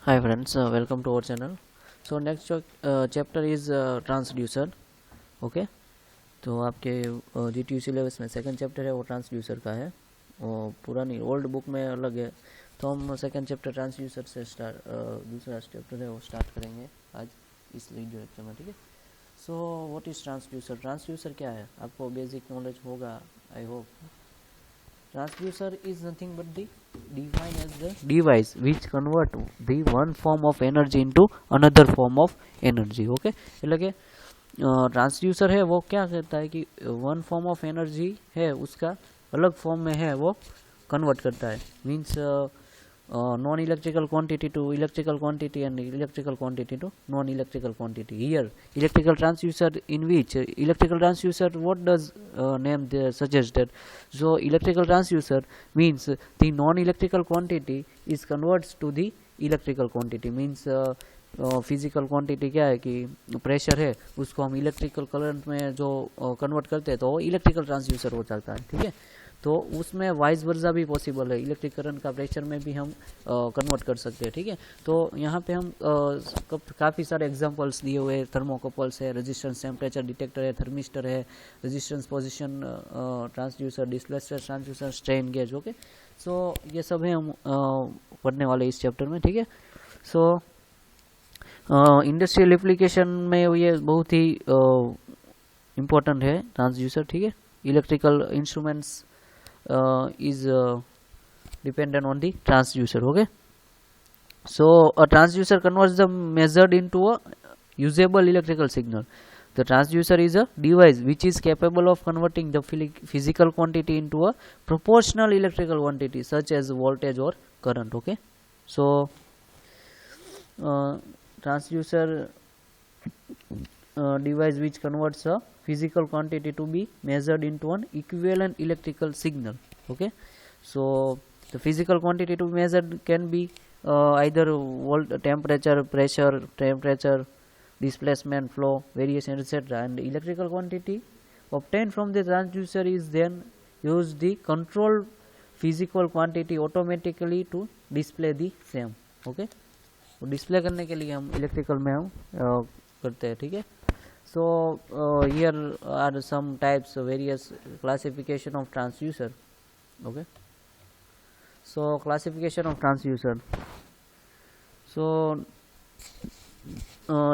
Hi friends, welcome to our channel. So next chapter is transducer. Okay, तो आपके GTU syllabus में second chapter है वो transducer का है। वो पुरानी ओल्ड बुक में अलग है, तो हम सेकंड चैप्टर ट्रांसड्यूसर से दूसरा चैप्टर है वो स्टार्ट करेंगे आज इस वीडियो लेक्चर में। ठीक है, so what is transducer? Transducer क्या है आपको बेसिक नॉलेज होगा, I hope. Transducer is nothing but the defined as the device which convert the one form of energy into another form of energy. Okay, એટલે કે transducer है वो क्या करता है कि वन फॉर्म ऑफ एनर्जी है उसका अलग फॉर्म में है वो कन्वर्ट करता है। Means non electrical quantity to electrical quantity and electrical quantity to non electrical quantity. Here electrical transducer, in which electrical transducer, what does name there suggested? So electrical transducer means the non electrical quantity is converts to the electrical quantity. Means physical quantity क्या है कि pressure है उसको हम electrical current में जो convert करते हैं तो वो इलेक्ट्रिकल ट्रांसड्यूसर हो जाता है। ठीक है, तो उसमें वाइस वर्जा भी पॉसिबल है, इलेक्ट्रिक करंट का प्रेशर में भी हम कन्वर्ट कर सकते हैं। ठीक है, तो यहाँ पे हम काफ़ी सारे एग्जांपल्स दिए हुए हैं। थर्मोकपल्स है, रेजिस्टेंस टेम्परेचर डिटेक्टर है, थर्मिस्टर है, resistance position transducer, displacement transducer, strain gauge. Okay, so ये सब है हम पढ़ने वाले इस चैप्टर में। ठीक है, सो इंडस्ट्रियल एप्लीकेशन में ये बहुत ही इम्पोर्टेंट है ट्रांसड्यूसर। ठीक है, electrical instruments is dependent on the transducer. Okay, so a transducer converts the measured into a usable electrical signal. The transducer is a device which is capable of converting the physical quantity into a proportional electrical quantity such as voltage or current. Okay, so transducer device which converts a physical quantity to be measured into an equivalent electrical signal. Okay, so the physical quantity to be measured can be either temperature, pressure, temperature, displacement, flow, variation, etc. And electrical quantity obtained from the transducer is then used the control physical quantity automatically to display the same. Okay, तो display करने के लिए हम electrical में हम करते हैं। ठीक है, so here are some types of various classification of transducer. Okay, so classification of transducer. So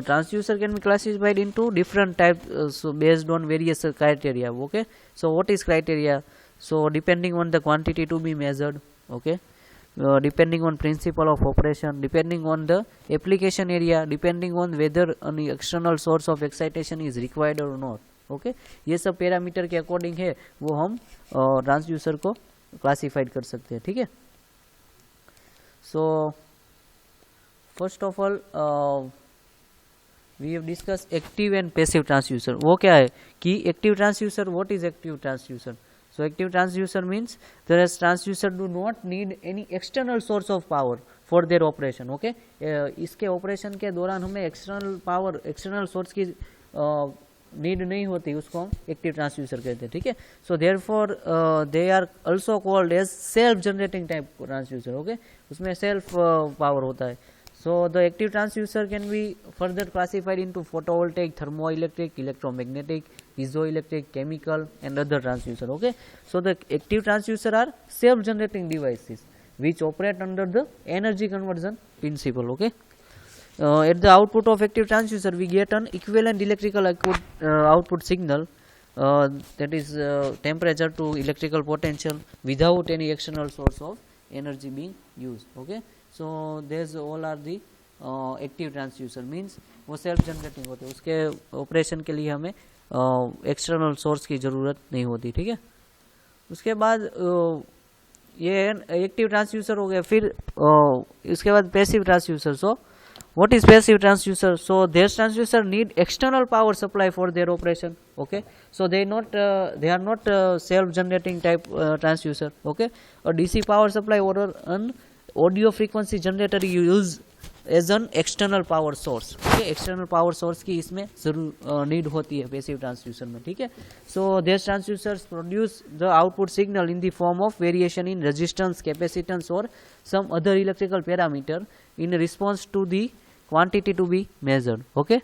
transducer can be classified into different types, so based on various criteria. Okay, so what is criteria? So depending on the quantity to be measured. Okay, depending on principle of operation, depending on the application area, depending on whether any external source of excitation is required or not. Okay, ये सब parameter के according है वो हम transducer को classified कर सकते हैं। ठीक है, so first of all we have discuss active and passive transducer. वो क्या है कि active transducer, what is active transducer? So active transducer means whereas transducer do not need any external source of power for their operation. Okay, इसके operation के दौरान हमें external power, external source की need नहीं होती, उसको हम एक्टिव ट्रांसड्यूसर कहते हैं। ठीक है, so therefore they are also called as self generating type transducer. Okay, उसमें सेल्फ पावर होता है। So the active transducer can be further classified into photovoltaic, thermoelectric, electromagnetic, piezoelectric, chemical, and other transducer. Okay, so the active transducer are self-generating devices which operate under the energy conversion principle. Okay, at the output of active transducer we get an equivalent electrical output signal, that is temperature to electrical potential without any external source of energy being used. Okay, so there's all are the active transducer means वो self generating होते हैं, उसके operation के लिए हमें external source की ज़रूरत नहीं होती। ठीक है, उसके बाद ये एक्टिव ट्रांसड्यूसर हो गया। फिर इसके बाद passive transducer. So what is passive transducer? So their transducer need external power supply for their operation. Okay, so they are not self generating type transducer. Okay, a DC power supply or an audio frequency generator you use as an external power source. Okay, external power source की इसमें जरूर need होती है passive transducer में। ठीक है, so these transducers produce the output signal in the form of variation in resistance, capacitance or some other electrical parameter in response to the quantity to be measured. Okay,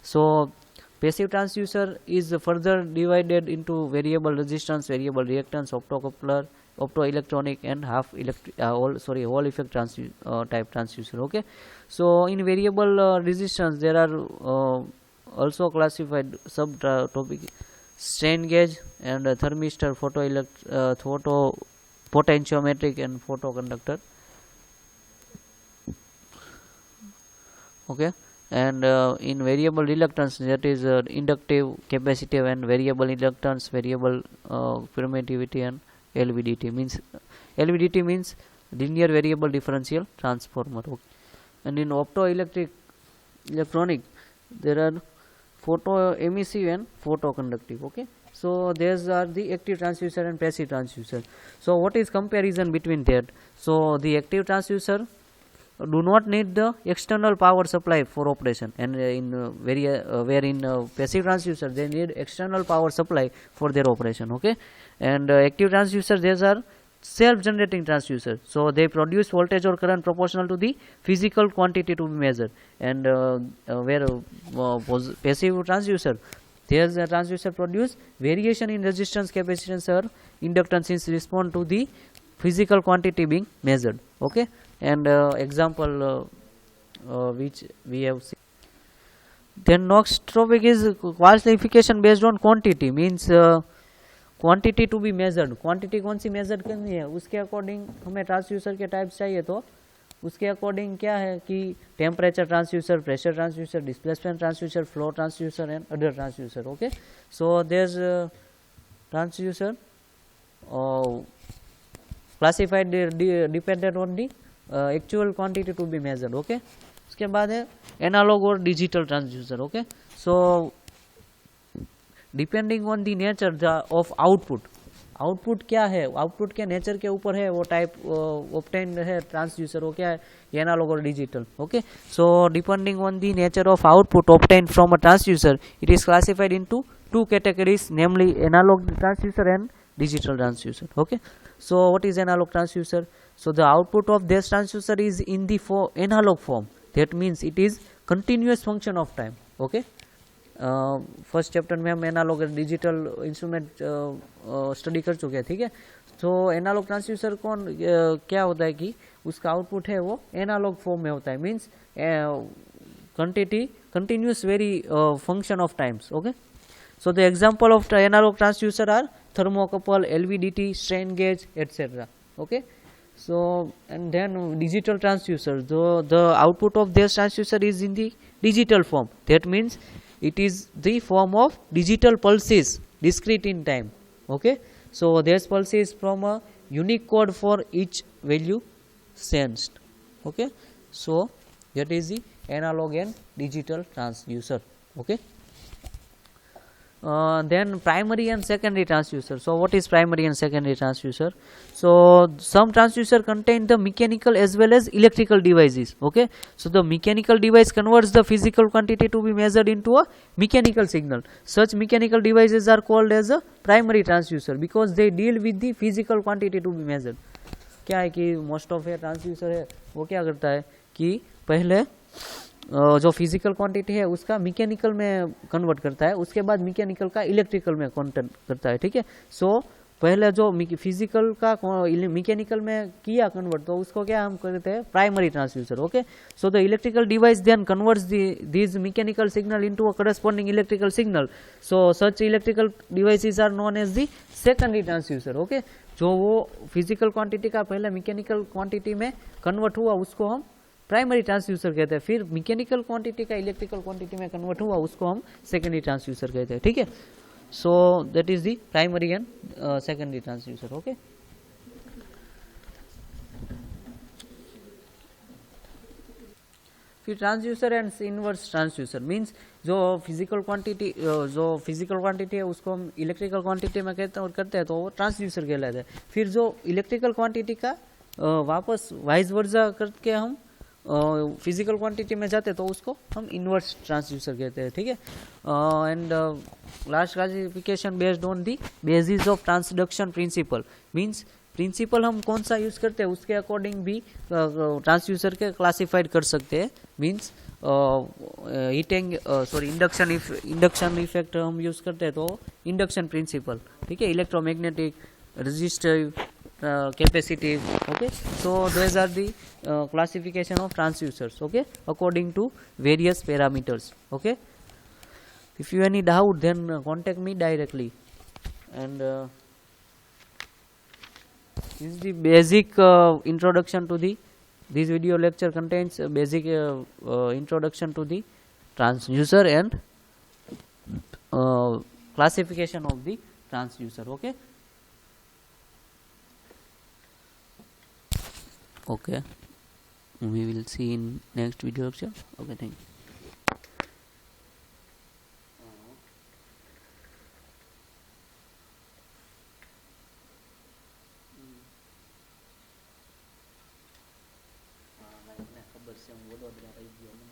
so passive transducer is further divided into variable resistance, variable reactance, optocoupler, optoelectronic, and whole effect type transducer. Okay, so in variable resistance there are also classified subtopic strain gauge and thermistor, photo potentiometric, and photoconductor. Okay, and in variable reluctance, that is inductive, capacitive, and variable inductance, variable permittivity, and LVDT means linear variable differential transformer. Okay. And in electronic there are photoemissive and photoconductive. Okay, so these are the active transducer and passive transducer. So what is comparison between that? So the active transducer do not need the external power supply for operation, and wherein passive transducer they need external power supply for their operation. Okay, and active transducer, these are self-generating transducer, so they produce voltage or current proportional to the physical quantity to be measured. And passive transducer, there's a transducer produce variation in resistance, capacitance, or inductance in response to the physical quantity being measured. Okay, and example which we have seen. Then next topic is classification based on quantity, means quantity to be measured. Quantity कौन सी major करनी है, उसके according हमें transducer के types चाहिए, तो उसके अकॉर्डिंग क्या है कि temperature transducer, pressure transducer, displacement transducer, flow transducer, and other transducer. Okay, so their transducer classified dependent on the actual quantity to be measured. Okay, उसके बाद है एनालॉग और digital transducer. Okay, so depending on the nature of output. Output क्या है, output के nature के ऊपर है वो टाइप ऑब्टेन्ड है ट्रांसड्यूसर, वो क्या है, एनालॉग और digital. Okay, so depending on the nature of output obtained from a transducer, it is classified into two categories, namely analog transducer and digital transducer. Okay, so what is analog transducer? So the output of this transducer is in the analog form. That means it is continuous function of time. Okay, first chapter में हम analogue और digital instrument study कर चुके हैं. ठीक है, तो analogue transducer कौन क्या होता है कि उसका आउटपुट है वो एनालॉग फॉर्म में होता है, means quantity continuous very function of times. Okay, so the example of analog transducer are thermocouple, LVDT, strain gauge, etc. Okay, so and then digital transducer, the output of this transducer is in the digital form. That means it is the form of digital pulses, discrete in time. Okay, so this pulse is from a unique code for each value sensed. Okay, so that is the analog and digital transducer. Okay, then primary and secondary transducer. So what is primary and secondary transducer? So some transducer contain the mechanical as well as electrical devices. Okay, so the mechanical device converts the physical quantity to be measured into a mechanical signal. Such mechanical devices are called as a primary transducer because they deal with the physical quantity to be measured. क्या है कि most of ये transducer है वो क्या करता है कि पहले जो फिजिकल क्वांटिटी है उसका मैकेनिकल में कन्वर्ट करता है, उसके बाद मैकेनिकल का इलेक्ट्रिकल में कन्वर्ट करता है. ठीक है, सो पहले जो फिजिकल का मैकेनिकल में किया कन्वर्ट, तो उसको क्या हम करते हैं, primary transducer. Okay, so the electrical device then converts this mechanical signal into a corresponding electrical signal. So such electrical devices are known as the secondary transducer. Okay, जो वो फिजिकल क्वांटिटी का पहले मैकेनिकल क्वांटिटी में convert हुआ उसको हम primary transducer कहते हैं, फिर मैकेनिकल क्वांटिटी का इलेक्ट्रिकल क्वांटिटी में कन्वर्ट हुआ उसको हम सेकेंडरी ट्रांसड्यूसर कहते हैं. ठीक है, so that is the primary and secondary transducer. Okay, फिर transducer and inverse transducer means जो फिजिकल क्वांटिटी है उसको हम इलेक्ट्रिकल क्वांटिटी में करते हैं तो वो ट्रांसड्यूसर कहलाता है. फिर जो इलेक्ट्रिकल क्वांटिटी का वापस वाइस वर्सा करके हम फिजिकल क्वांटिटी में जाते तो उसको हम इनवर्स ट्रांसड्यूसर कहते हैं. ठीक है, and last classification based on the basis of transduction principle means principle हम कौन सा यूज करते हैं उसके अकॉर्डिंग भी ट्रांसड्यूसर के क्लासिफाइड कर सकते हैं. Means heating sorry induction effect हम यूज करते हैं तो इंडक्शन प्रिंसिपल. ठीक है, electromagnetic, resistive, capacitive. Okay, so those are the classification of transducers. Okay, according to various parameters. Okay, if you any doubt then contact me directly. And this is the basic introduction to the this video lecture contains a basic introduction to the transducer and classification of the transducer. Okay. Okay, we will see in next video lecture. Okay, thank you. ખબર છે હું વડોદરા રહી ગયો.